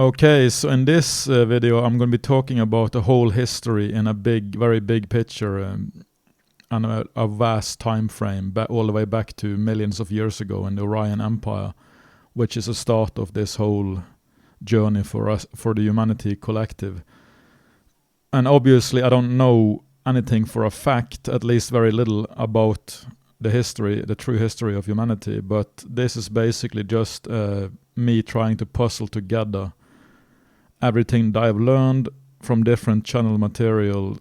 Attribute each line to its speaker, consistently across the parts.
Speaker 1: Okay, so in this video I'm going to be talking about the whole history in a very big picture and a vast time frame, all the way back to millions of years ago in the Orion Empire, which is the start of this whole journey for us, for the humanity collective. And obviously I don't know anything for a fact, at least very little, about the true history of humanity, but this is basically just me trying to puzzle together everything that I've learned from different channel material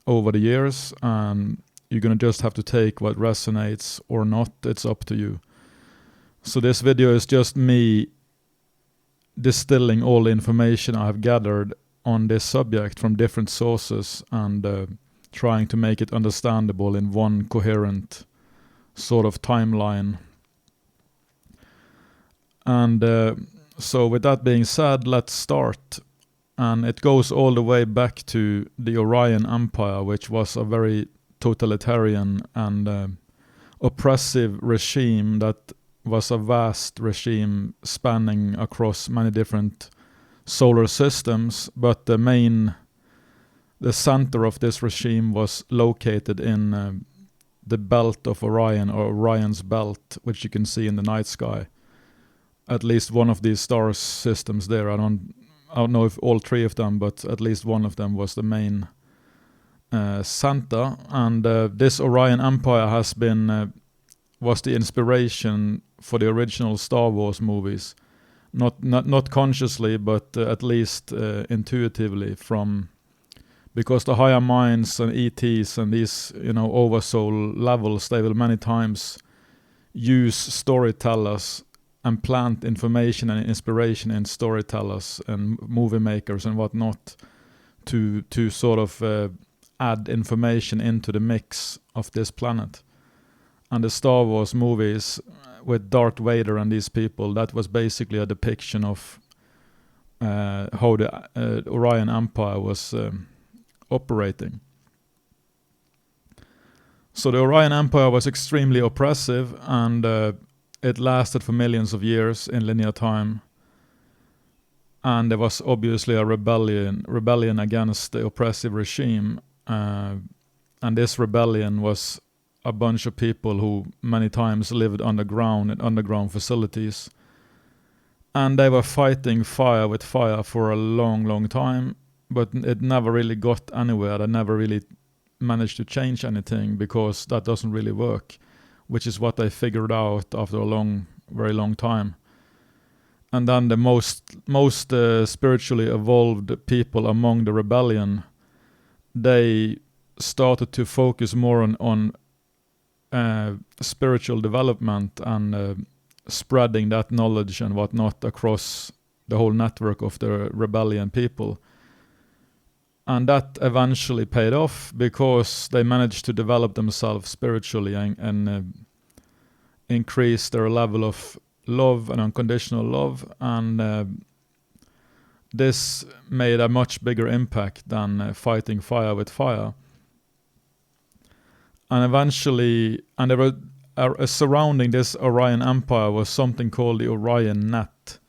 Speaker 1: over the years, and you're gonna just have to take what resonates or not. It's up to you. So this video is just me distilling all the information I have gathered on this subject from different sources and trying to make it understandable in one coherent sort of timeline. And so with that being said, let's start. And it goes all the way back to the Orion Empire, which was a very totalitarian and oppressive regime that was a vast regime spanning across many different solar systems, but the center of this regime was located in the belt of Orion, or Orion's belt, which you can see in the night sky. At least one of these star systems there. I don't know if all three of them, but at least one of them was the main center. And this Orion Empire was the inspiration for the original Star Wars movies. Not consciously, but at least intuitively, because the higher minds and ETs and these oversoul levels, they will many times use storytellers and plant information and inspiration in storytellers and movie makers and whatnot to sort of add information into the mix of this planet. And the Star Wars movies with Darth Vader and these people, that was basically a depiction of how the Orion Empire was operating. So the Orion Empire was extremely oppressive, and it lasted for millions of years in linear time. And there was obviously a rebellion against the oppressive regime. And this rebellion was a bunch of people who many times lived underground in underground facilities. And they were fighting fire with fire for a long, long time, but it never really got anywhere. They never really managed to change anything, because that doesn't really work, which is what they figured out after a very long time. And then the most spiritually evolved people among the rebellion, they started to focus more on spiritual development and spreading that knowledge and whatnot across the whole network of the rebellion people. And that eventually paid off, because they managed to develop themselves spiritually and increase their level of love and unconditional love. And this made a much bigger impact than fighting fire with fire. And eventually, there were surrounding this Orion Empire was something called the Orion Net.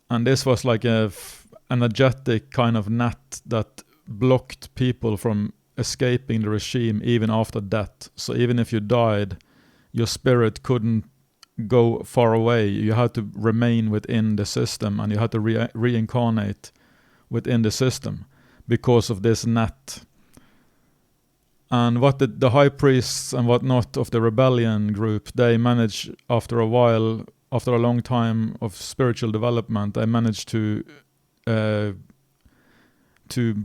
Speaker 1: And this was like a energetic kind of net that blocked people from escaping the regime even after death. So even if you died, your spirit couldn't go far away. You had to remain within the system, and you had to reincarnate within the system because of this net. And what the high priests and whatnot of the rebellion group, they managed after a long time of spiritual development, they managed to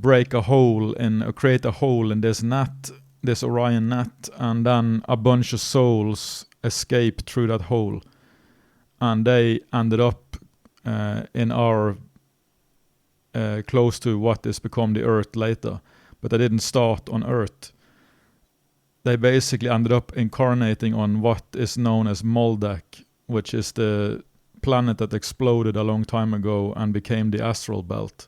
Speaker 1: create a hole in this net, this Orion net, and then a bunch of souls escaped through that hole, and they ended up in our close to what is become the Earth later, but they didn't start on Earth. They basically ended up incarnating on what is known as Moldak, which is the planet that exploded a long time ago and became the astral belt.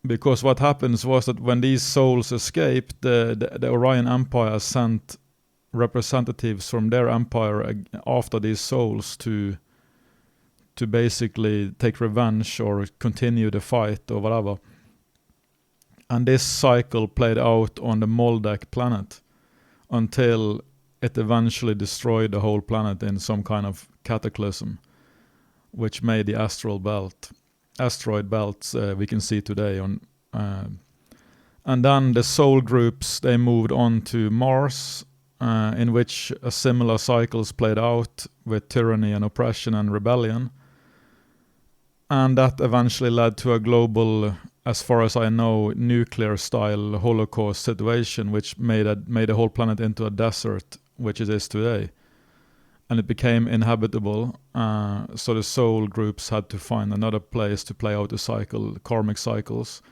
Speaker 1: Because what happens was that when these souls escaped, the Orion Empire sent representatives from their empire after these souls to to basically take revenge or continue the fight or whatever. And this cycle played out on the Moldak planet until it eventually destroyed the whole planet in some kind of cataclysm, which made the asteroid belts we can see today. And then the soul groups, they moved on to Mars, in which a similar cycles played out with tyranny and oppression and rebellion. And that eventually led to a global, as far as I know, nuclear-style Holocaust situation, which made the whole planet into a desert, which it is today. And it became inhabitable, so the soul groups had to find another place to play out the cycle, karmic cycles.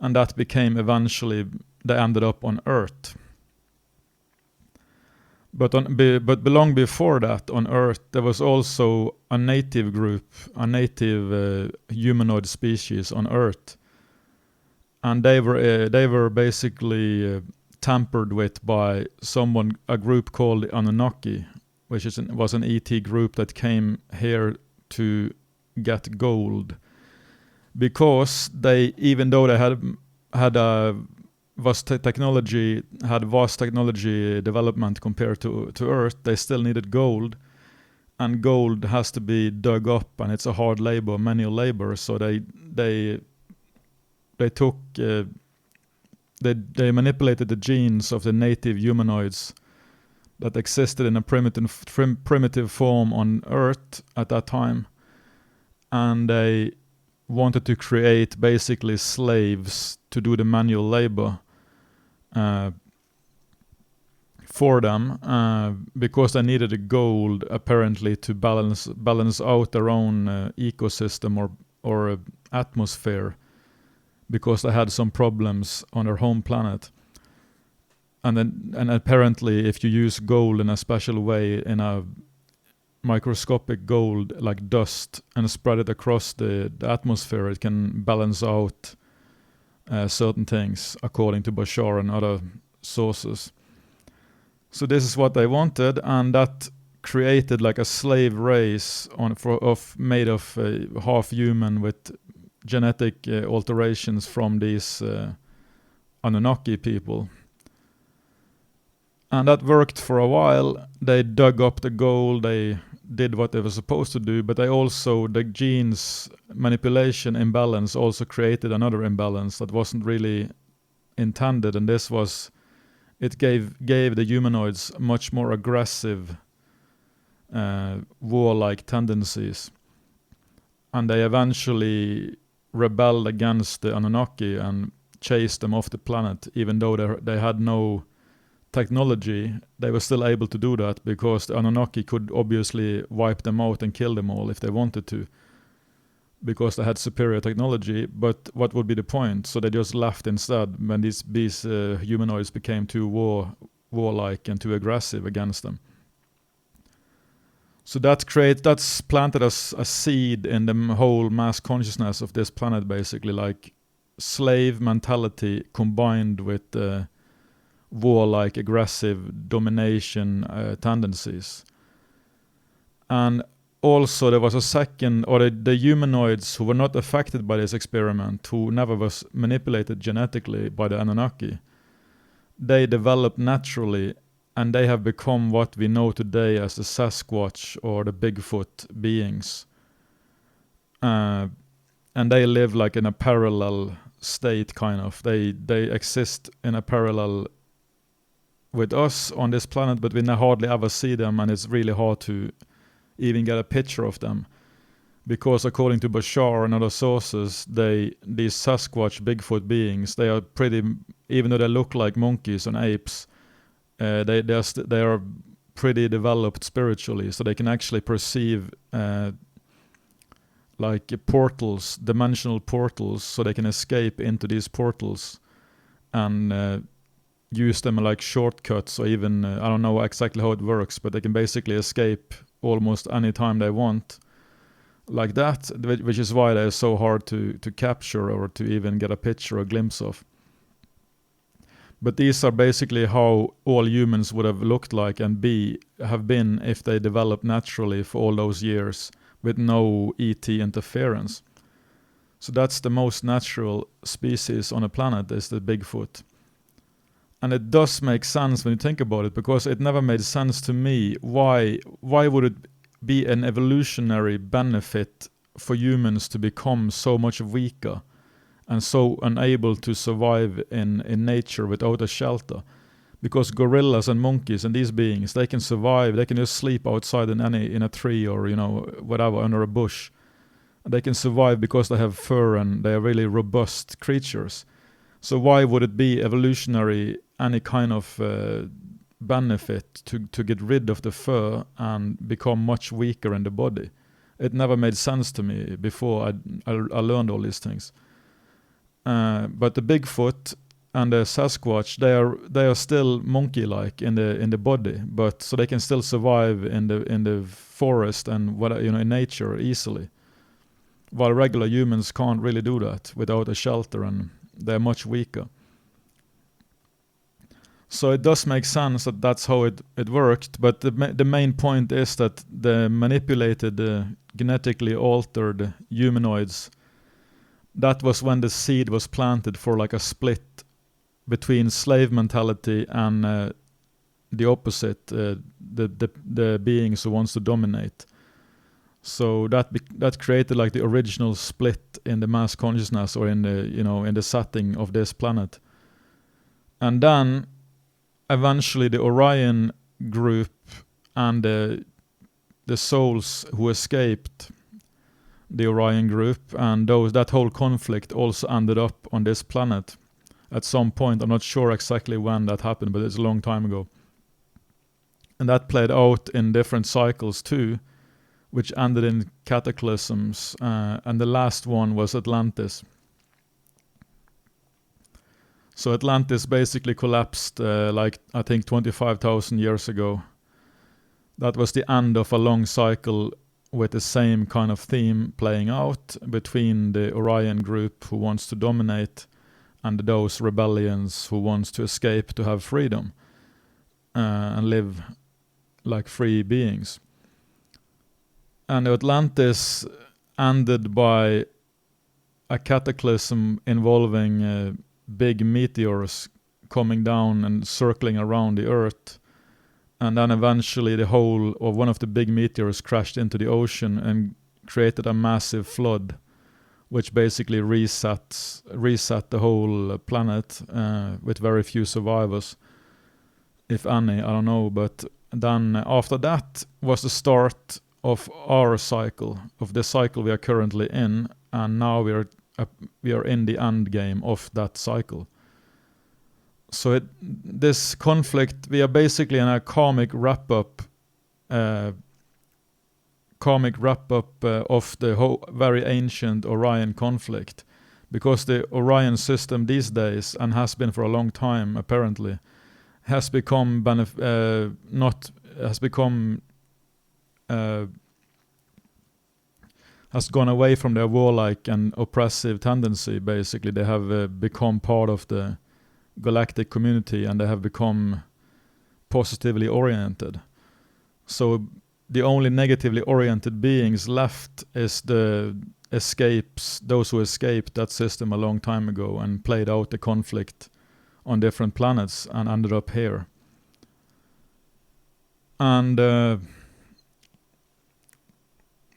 Speaker 1: And that became eventually, they ended up on Earth. But long before that, on Earth, there was also a native group, a native humanoid species on Earth, and they were basically tampered with by a group called the Anunnaki, which was an ET group that came here to get gold, because even though they had vast technology development compared to Earth, they still needed gold, and gold has to be dug up, and it's a hard labor, manual labor. So they manipulated the genes of the native humanoids that existed in a primitive form on Earth at that time, and they wanted to create basically slaves to do the manual labor for them, because they needed the gold apparently to balance out their own ecosystem or atmosphere, because they had some problems on their home planet. And apparently, if you use gold in a special way, in a microscopic gold like dust, and spread it across the atmosphere, it can balance out certain things, according to Bashar and other sources. So this is what they wanted, and that created like a slave race made of half human with genetic alterations from these Anunnaki people. And that worked for a while. They dug up the gold, they did what they were supposed to do, but the genes manipulation imbalance also created another imbalance that wasn't really intended, and it gave the humanoids much more aggressive warlike tendencies, and they eventually rebelled against the Anunnaki and chased them off the planet. Even though they had no technology, they were still able to do that, because the Anunnaki could obviously wipe them out and kill them all if they wanted to, because they had superior technology. But what would be the point? So they just left instead when these humanoids became too warlike and too aggressive against them. So that's planted a seed in the whole mass consciousness of this planet, basically, like slave mentality combined with warlike, aggressive domination tendencies. And also there was a second, or the humanoids who were not affected by this experiment, who never was manipulated genetically by the Anunnaki, they developed naturally, and they have become what we know today as the Sasquatch or the Bigfoot beings. And they live like in a parallel state, kind of. They exist in a parallel with us on this planet, but we hardly ever see them, and it's really hard to even get a picture of them, because according to Bashar and other sources, these Sasquatch Bigfoot beings, they are even though they look like monkeys and apes, they are pretty developed spiritually, so they can actually perceive like portals, dimensional portals, so they can escape into these portals and use them like shortcuts, or even I don't know exactly how it works, but they can basically escape almost any time they want, like that, which is why they're so hard to capture or to even get a picture or glimpse of. But these are basically how all humans would have looked like and have been if they developed naturally for all those years with no ET interference. So that's the most natural species on the planet, is the Bigfoot. And it does make sense when you think about it, because it never made sense to me. Why would it be an evolutionary benefit for humans to become so much weaker and so unable to survive in nature without a shelter? Because gorillas and monkeys and these beings, they can survive. They can just sleep outside in a tree or whatever, under a bush. They can survive because they have fur and they are really robust creatures. So why would it be evolutionary any kind of benefit to get rid of the fur and become much weaker in the body? It never made sense to me before I learned all these things. But the Bigfoot and the Sasquatch, they are still monkey-like in the body, but so they can still survive in the forest and in nature easily, while regular humans can't really do that without a shelter, and they're much weaker. So it does make sense that that's how it worked, but the main point is that the manipulated, genetically altered humanoids, that was when the seed was planted for like a split between slave mentality and the opposite, the beings who wants to dominate. So that created like the original split in the mass consciousness, or in the setting of this planet. And then eventually the Orion group and the souls who escaped the Orion group and that whole conflict also ended up on this planet at some point. I'm not sure exactly when that happened, but it's a long time ago. And that played out in different cycles too, which ended in cataclysms, and the last one was Atlantis. So Atlantis basically collapsed I think 25,000 years ago. That was the end of a long cycle with the same kind of theme playing out between the Orion group who wants to dominate and those rebellions who wants to escape to have freedom and live like free beings. And Atlantis ended by a cataclysm involving big meteors coming down and circling around the Earth. And then eventually the whole of one of the big meteors crashed into the ocean and created a massive flood, which basically reset the whole planet with very few survivors, if any, I don't know. But then after that was the start of our cycle, of the cycle we are currently in, and now we are in the end game of that cycle. So this conflict, we are basically in a karmic wrap-up of the whole very ancient Orion conflict, because the Orion system these days, and has been for a long time apparently, has gone away from their warlike and oppressive tendency. Basically, they have become part of the Galactic community, and they have become positively oriented. So the only negatively oriented beings left is those who escaped that system a long time ago and played out the conflict on different planets and ended up here. And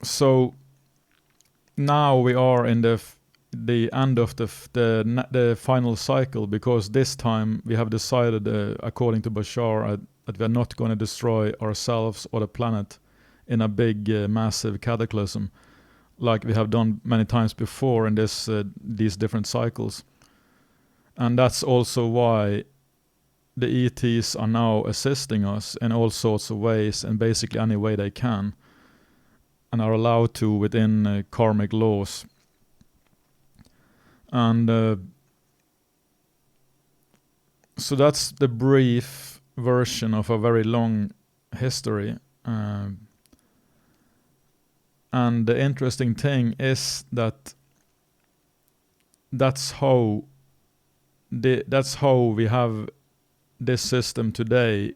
Speaker 1: so now we are in the end of the final cycle, because this time we have decided, according to Bashar, that we are not going to destroy ourselves or the planet in a big, massive cataclysm, like we have done many times before in these different cycles. And that's also why the ETs are now assisting us in all sorts of ways, and basically any way they can, and are allowed to within karmic laws. And so that's the brief version of a very long history. And the interesting thing is that that's how we have this system today,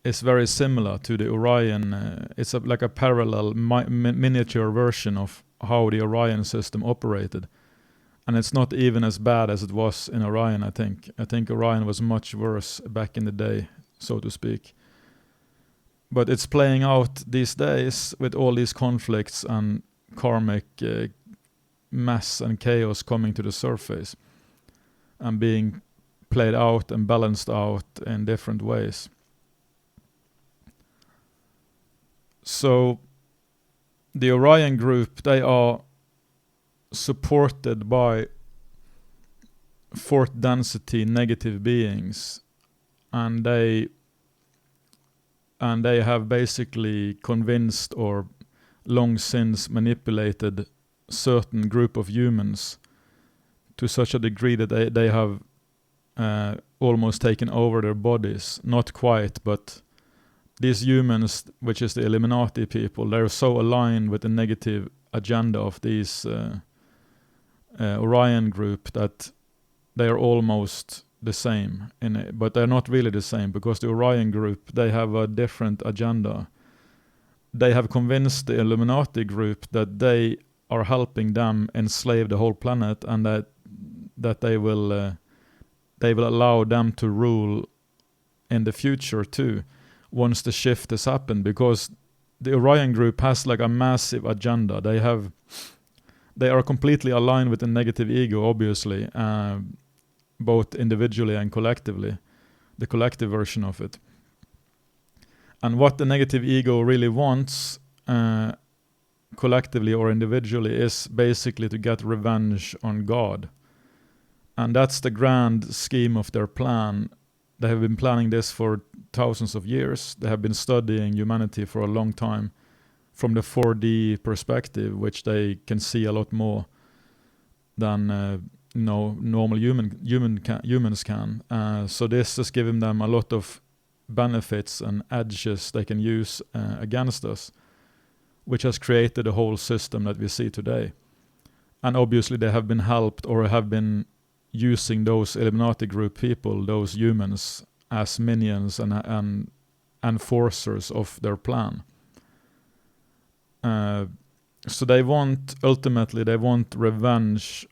Speaker 1: is very similar to the Orion. It's like a parallel miniature version of how the Orion system operated. And it's not even as bad as it was in Orion, I think. I think Orion was much worse back in the day, so to speak. But it's playing out these days with all these conflicts and karmic mess and chaos coming to the surface and being played out and balanced out in different ways. So the Orion group, they are supported by fourth density negative beings, and they have basically convinced or long since manipulated certain group of humans to such a degree that they have almost taken over their bodies. Not quite, but these humans, which is the Illuminati people, they're so aligned with the negative agenda of these Orion group that they are almost the same, but they're not really the same, because the Orion group, they have a different agenda. They have convinced the Illuminati group that they are helping them enslave the whole planet, and that they will allow them to rule in the future too, once the shift has happened, because the Orion group has like a massive agenda. They are completely aligned with the negative ego, obviously, both individually and collectively, the collective version of it. And what the negative ego really wants, collectively or individually, is basically to get revenge on God. And that's the grand scheme of their plan. They have been planning this for thousands of years. They have been studying humanity for a long time from the 4D perspective, which they can see a lot more than normal humans can. So this has given them a lot of benefits and edges they can use against us, which has created the whole system that we see today. And obviously they have been helped, or have been using those Illuminati group people, those humans, as minions and enforcers of their plan. So they want revenge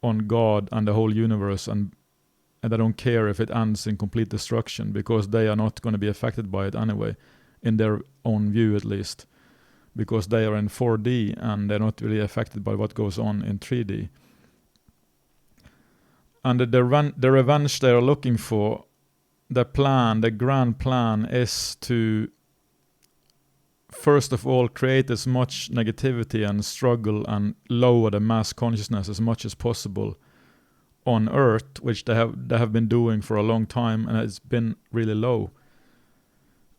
Speaker 1: on God and the whole universe, and they don't care if it ends in complete destruction, because they are not going to be affected by it anyway, in their own view at least, because they are in 4D and they're not really affected by what goes on in 3D. And the revenge they are looking for, the grand plan, is to first of all create as much negativity and struggle and lower the mass consciousness as much as possible on Earth, which they have been doing for a long time, and it's been really low.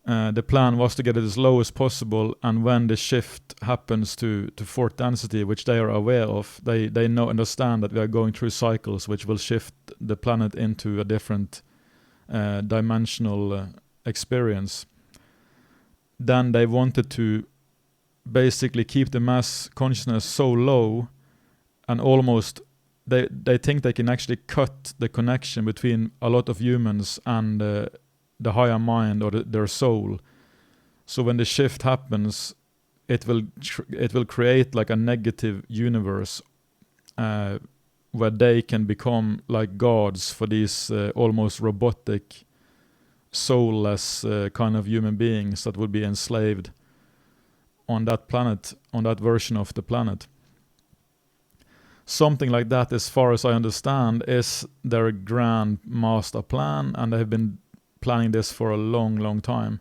Speaker 1: The plan was to get it as low as possible, and when the shift happens to fourth density, which they are aware of, they understand that we are going through cycles which will shift the planet into a different dimensional experience. Then they wanted to basically keep the mass consciousness so low, and almost they think they can actually cut the connection between a lot of humans and the higher mind, or their soul. So when the shift happens, it will create like a negative universe where they can become like gods for these almost robotic, soulless kind of human beings that would be enslaved on that planet, on that version of the planet. Something like that, as far as I understand, is their grand master plan, and they have been planning this for a long, long time,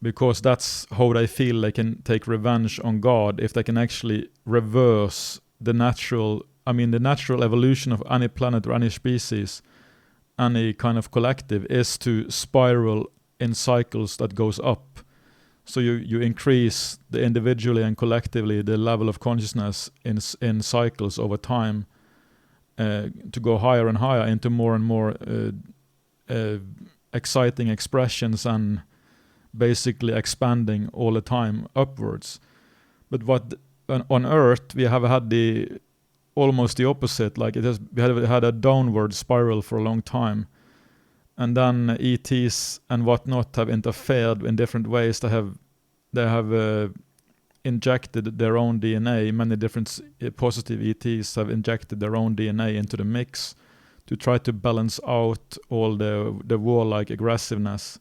Speaker 1: because that's how they feel they can take revenge on God, if they can actually reverse the natural evolution of any planet or any species, any kind of collective, is to spiral in cycles that goes up. So you increase the individually and collectively the level of consciousness in cycles over time, to go higher and higher into more and more exciting expressions, and basically expanding all the time upwards. But what on Earth we have had almost the opposite. Like we had a downward spiral for a long time, and then ETs and whatnot have interfered in different ways. They have injected their own DNA. Many different positive ETs have injected their own DNA into the mix to try to balance out all the warlike aggressiveness.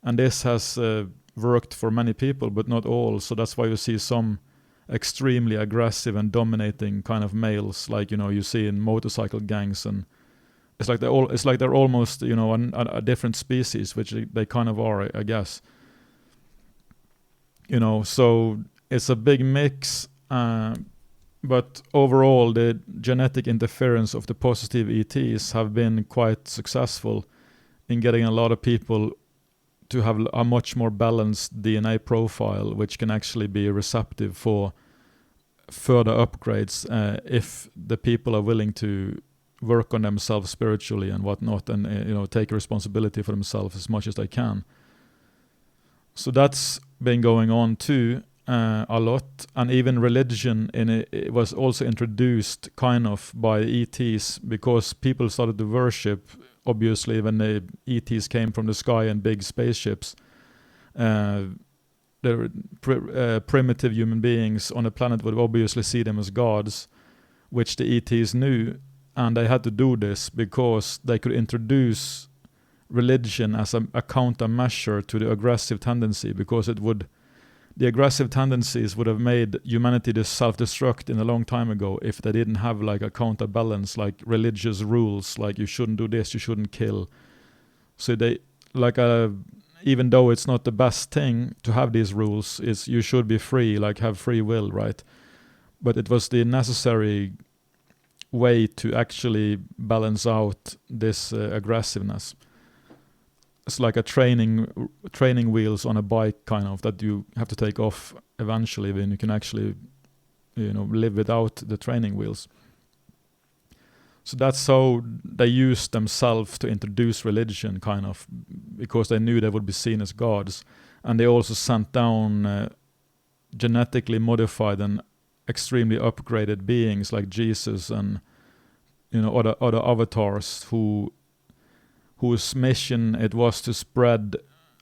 Speaker 1: And this has worked for many people, but not all. So that's why you see some extremely aggressive and dominating kind of males, like you see in motorcycle gangs, and it's like they're almost a different species, which they kind of are, I guess. So it's a big mix, but overall the genetic interference of the positive ETs have been quite successful in getting a lot of people to have a much more balanced DNA profile, which can actually be receptive for further upgrades if the people are willing to work on themselves spiritually and whatnot, and take responsibility for themselves as much as they can. So that's been going on too a lot, and even religion it was also introduced kind of by ETs, because people started to worship, obviously, when the ETs came from the sky in big spaceships. The primitive human beings on the planet would obviously see them as gods, which the ETs knew, and they had to do this because they could introduce religion as a countermeasure to the aggressive tendency, because the aggressive tendencies would have made humanity to self-destruct in a long time ago if they didn't have like a counterbalance, like religious rules, like you shouldn't do this, you shouldn't kill. So they even though it's not the best thing to have these rules, you should be free, like have free will, right? But it was the necessary way to actually balance out this aggressiveness. It's like a training wheels on a bike, kind of, that you have to take off eventually when you can actually live without the training wheels. So that's how they used themselves to introduce religion, kind of, because they knew they would be seen as gods. And they also sent down genetically modified and extremely upgraded beings like Jesus and other avatars whose mission it was to spread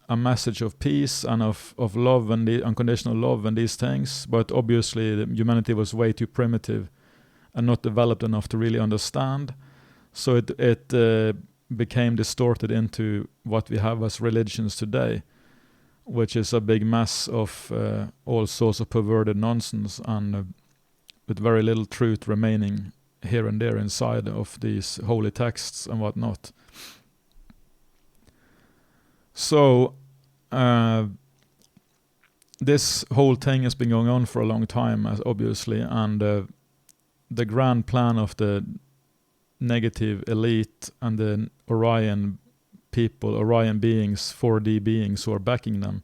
Speaker 1: a message of peace and of love and the unconditional love and these things. But obviously humanity was way too primitive and not developed enough to really understand. So it became distorted into what we have as religions today, which is a big mess of all sorts of perverted nonsense, and with very little truth remaining here and there inside of these holy texts and whatnot. So this whole thing has been going on for a long time, obviously, and the grand plan of the negative elite and the Orion people, Orion beings, 4D beings who are backing them,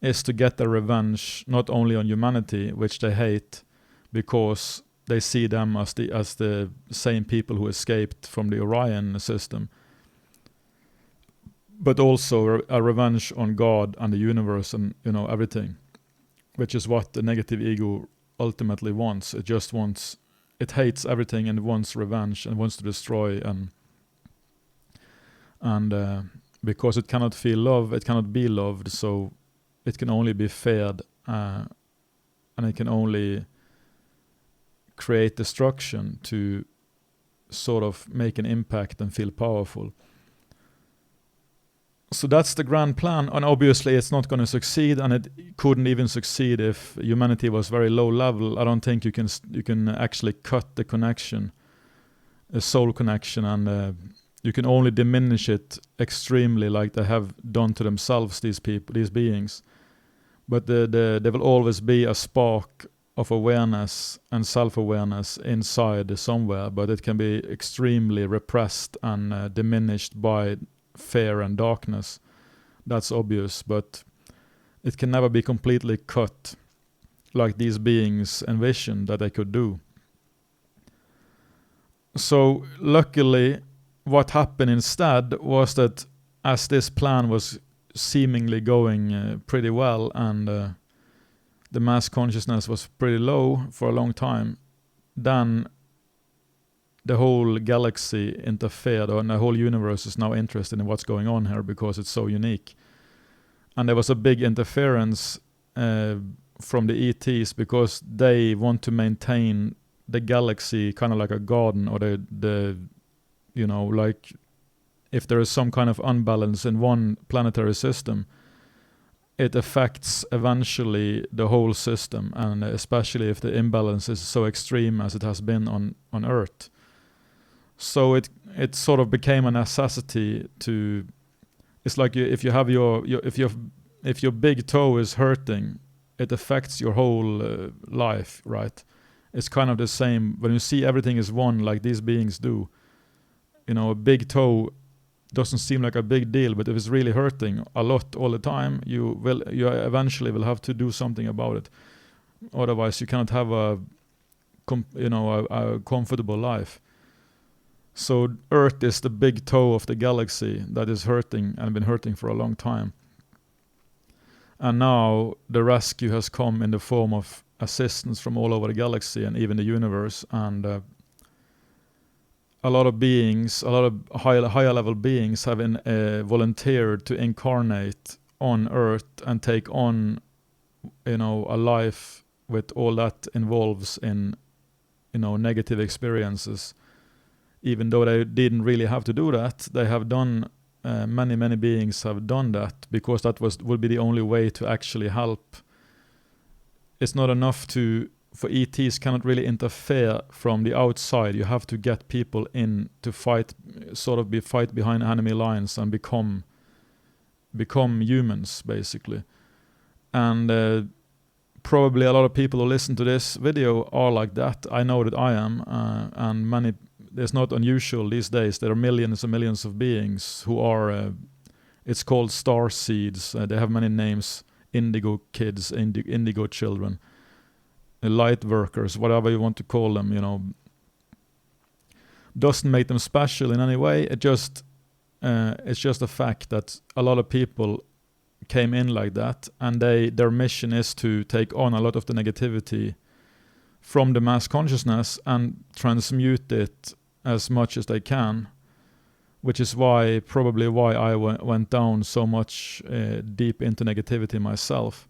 Speaker 1: is to get their revenge not only on humanity, which they hate because they see them as the same people who escaped from the Orion system, but also a revenge on God and the universe and everything, which is what the negative ego ultimately wants. It hates everything and wants revenge and wants to destroy, and because it cannot feel love, it cannot be loved, so it can only be feared, and it can only create destruction to sort of make an impact and feel powerful. So that's the grand plan, and obviously it's not going to succeed, and it couldn't even succeed if humanity was very low level. I don't think you can actually cut the connection, a soul connection, and you can only diminish it extremely, like they have done to themselves, these people, these beings. But there will always be a spark of awareness and self-awareness inside somewhere, but it can be extremely repressed and diminished by fear and darkness. That's obvious, but it can never be completely cut like these beings envisioned that they could do. So luckily what happened instead was that as this plan was seemingly going pretty well, and the mass consciousness was pretty low for a long time, then the whole galaxy interfered, and the whole universe is now interested in what's going on here because it's so unique. And there was a big interference from the ETs because they want to maintain the galaxy kind of like a garden, or the like if there is some kind of unbalance in one planetary system, it affects eventually the whole system, and especially if the imbalance is so extreme as it has been on Earth. So it sort of became a necessity to. It's like if you have if your big toe is hurting, it affects your whole life, right? It's kind of the same when you see everything as one, like these beings do. A big toe doesn't seem like a big deal, but if it's really hurting a lot all the time, you eventually will have to do something about it. Otherwise, you cannot have a comfortable life. So Earth is the big toe of the galaxy that is hurting and been hurting for a long time. And now the rescue has come in the form of assistance from all over the galaxy and even the universe. And a lot of beings, a lot of higher level beings have volunteered to incarnate on Earth and take on, a life with all that involves in, negative experiences. Even though they didn't really have to do that, they have done, many beings have done that because that would be the only way to actually help. It's not enough for ETs cannot really interfere from the outside. You have to get people in to fight behind enemy lines and become humans, basically. And probably a lot of people who listen to this video are like that. I know that I am, and it's not unusual these days. There are millions and millions of beings who are, it's called star seeds. They have many names: indigo kids, indigo children, light workers, whatever you want to call them. Doesn't make them special in any way. It's just a fact that a lot of people came in like that, and their mission is to take on a lot of the negativity from the mass consciousness and transmute it as much as they can, which is probably why I went down so much deep into negativity myself.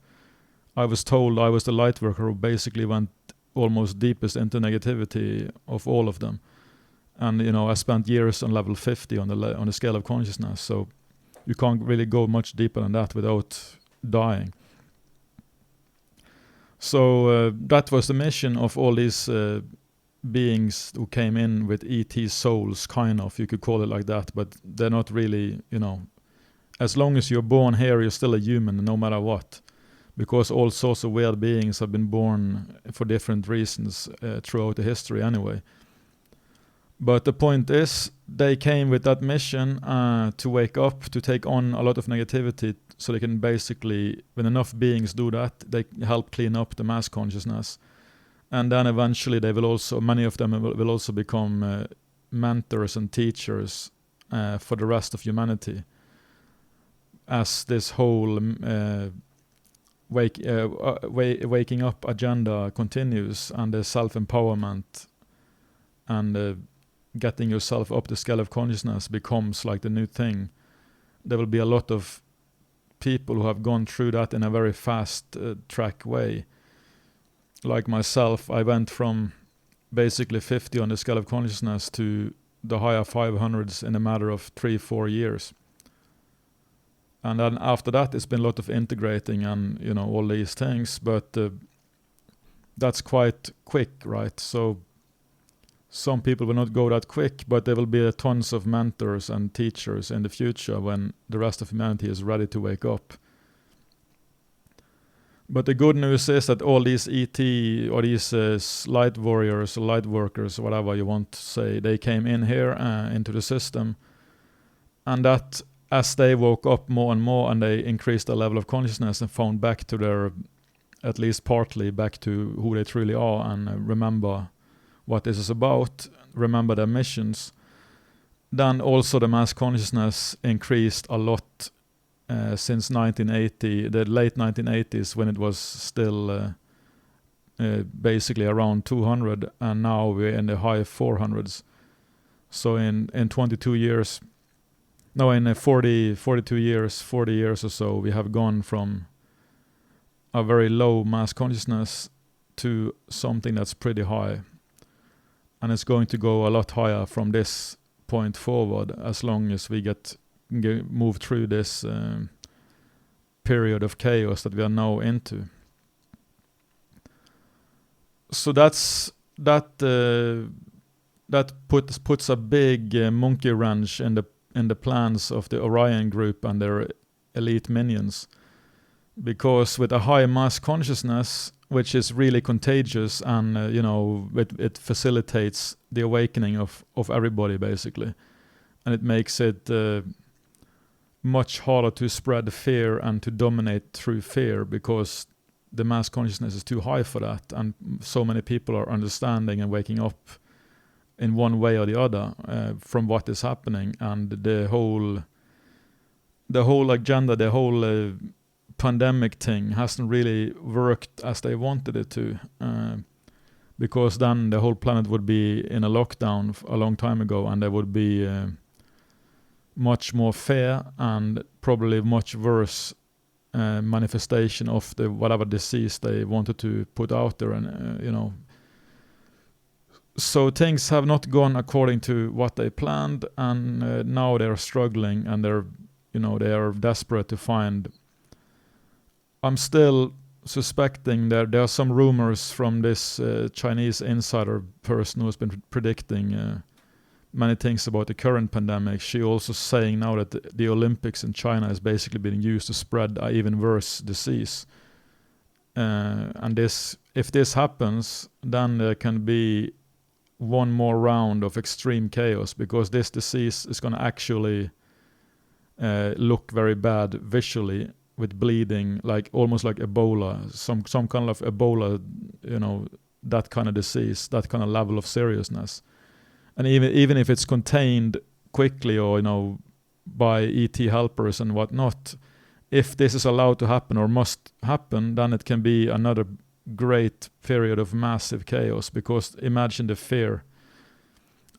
Speaker 1: I was told I was the light worker who basically went almost deepest into negativity of all of them. And I spent years on level 50 on the scale of consciousness, so you can't really go much deeper than that without dying. So that was the mission of all these beings who came in with ET souls, kind of, you could call it like that, but they're not really, as long as you're born here, you're still a human no matter what, because all sorts of weird beings have been born for different reasons throughout the history anyway. But the point is, they came with that mission to wake up, to take on a lot of negativity, so they can basically, when enough beings do that, they help clean up the mass consciousness. And then eventually many of them will also become mentors and teachers for the rest of humanity, as this whole waking up agenda continues, and the self-empowerment and getting yourself up the scale of consciousness becomes like the new thing. There will be a lot of people who have gone through that in a very fast track way. Like myself, I went from basically 50 on the scale of consciousness to the higher 500s in a matter of 3-4 years. And then after that, it's been a lot of integrating and, all these things, but that's quite quick, right? So some people will not go that quick, but there will be tons of mentors and teachers in the future when the rest of humanity is ready to wake up. But the good news is that all these ET or these light warriors or light workers, or whatever you want to say, they came in here into the system, and that as they woke up more and more and they increased their level of consciousness and found back to their, at least partly back to who they truly are, and remember what this is about, remember their missions, then also the mass consciousness increased a lot since 1980, the late 1980s, when it was still basically around 200, and now we're in the high 400s. So in 22 years, no, in 42 years, 40 years or so, we have gone from a very low mass consciousness to something that's pretty high. And it's going to go a lot higher from this point forward as long as we move through this period of chaos that we are now into. So that puts a big monkey wrench in the plans of the Orion group and their elite minions, because with a high mass consciousness, which is really contagious, and it facilitates the awakening of everybody basically, and it makes it much harder to spread fear and to dominate through fear, because the mass consciousness is too high for that, and so many people are understanding and waking up in one way or the other from what is happening, and the whole agenda, the whole pandemic thing hasn't really worked as they wanted it to, because then the whole planet would be in a lockdown a long time ago, and there would be much more fear and probably much worse manifestation of the whatever disease they wanted to put out there, and so things have not gone according to what they planned, and now they're struggling, and they are desperate to find. I'm still suspecting that there are some rumors from this Chinese insider person who has been predicting many things about the current pandemic. She also saying now that the Olympics in China is basically being used to spread an even worse disease. And if this happens, then there can be one more round of extreme chaos, because this disease is going to actually look very bad visually, with bleeding, like almost like Ebola, some kind of Ebola, that kind of disease, that kind of level of seriousness. And even if it's contained quickly, or by ET helpers and whatnot, if this is allowed to happen or must happen, then it can be another great period of massive chaos. Because imagine the fear.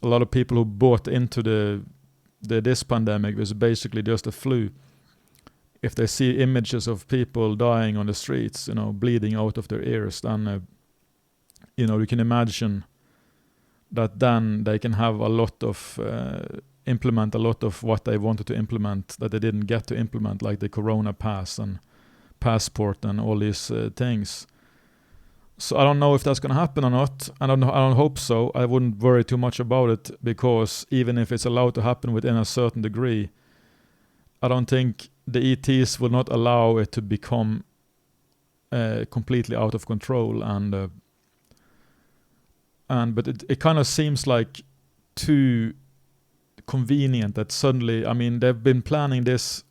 Speaker 1: A lot of people who bought into this pandemic was basically just a flu. If they see images of people dying on the streets, bleeding out of their ears, then you can imagine that then they can have implement a lot of what they wanted to implement that they didn't get to implement, like the Corona pass and passport and all these things. So I don't know if that's going to happen or not. I don't hope so. I wouldn't worry too much about it, because even if it's allowed to happen within a certain degree, I don't think the ETs will not allow it to become completely out of control, but it kind of seems like too convenient that suddenly, they've been planning this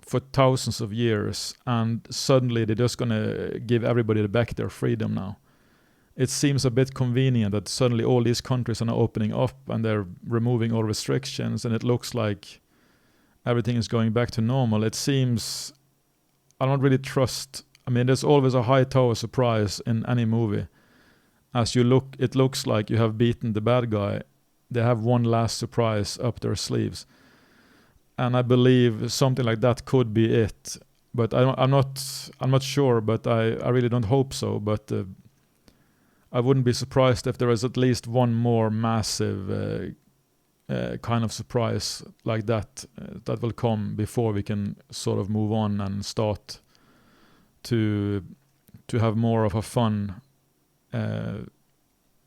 Speaker 1: for thousands of years, and suddenly they're just gonna give everybody back their freedom now. It seems a bit convenient that suddenly all these countries are now opening up and they're removing all restrictions, and it looks like everything is going back to normal. It seems, I don't really trust. There's always a high tower surprise in any movie. As you look, it looks like you have beaten the bad guy. They have one last surprise up their sleeves. And I believe something like that could be it. But I'm not sure, but I really don't hope so. But I wouldn't be surprised if there is at least one more massive kind of surprise like that that will come before we can sort of move on and start to have more of a fun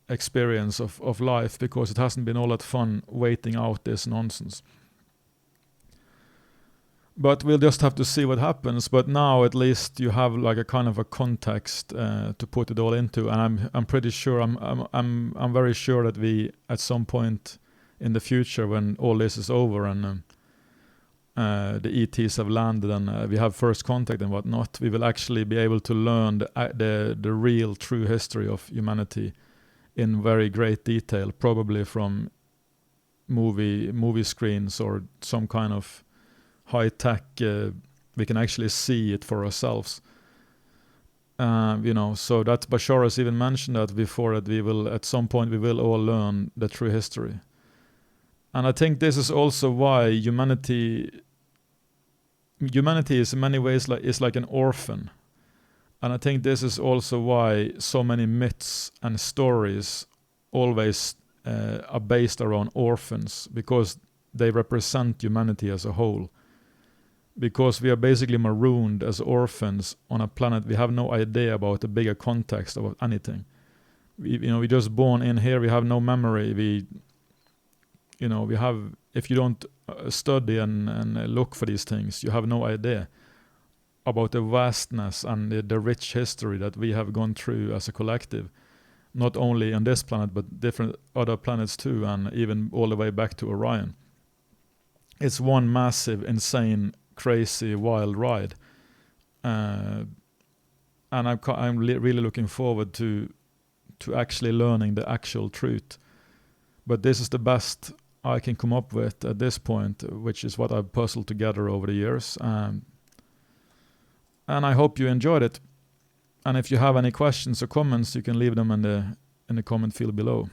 Speaker 1: experience of life, because it hasn't been all that fun waiting out this nonsense. But we'll just have to see what happens. But now at least you have like a kind of a context to put it all into, and I'm pretty sure I'm very sure that we at some point in the future, when all this is over and the ETs have landed and we have first contact and whatnot, we will actually be able to learn the real true history of humanity in very great detail, probably from movie screens or some kind of high tech. We can actually see it for ourselves. So that Bashar has even mentioned that before, that we will at some point we will all learn the true history. And I think this is also why humanity is in many ways like an orphan. And I think this is also why so many myths and stories always are based around orphans, because they represent humanity as a whole. Because we are basically marooned as orphans on a planet, we have no idea about the bigger context of anything. We're just born in here, we have no memory. We have, if you don't study and look for these things, you have no idea about the vastness and the rich history that we have gone through as a collective, not only on this planet but different other planets too, and even all the way back to Orion. It's one massive, insane, crazy, wild ride, and I'm really looking forward to actually learning the actual truth. But this is the best I can come up with at this point, which is what I've puzzled together over the years. And I hope you enjoyed it. And if you have any questions or comments, you can leave them in the comment field below.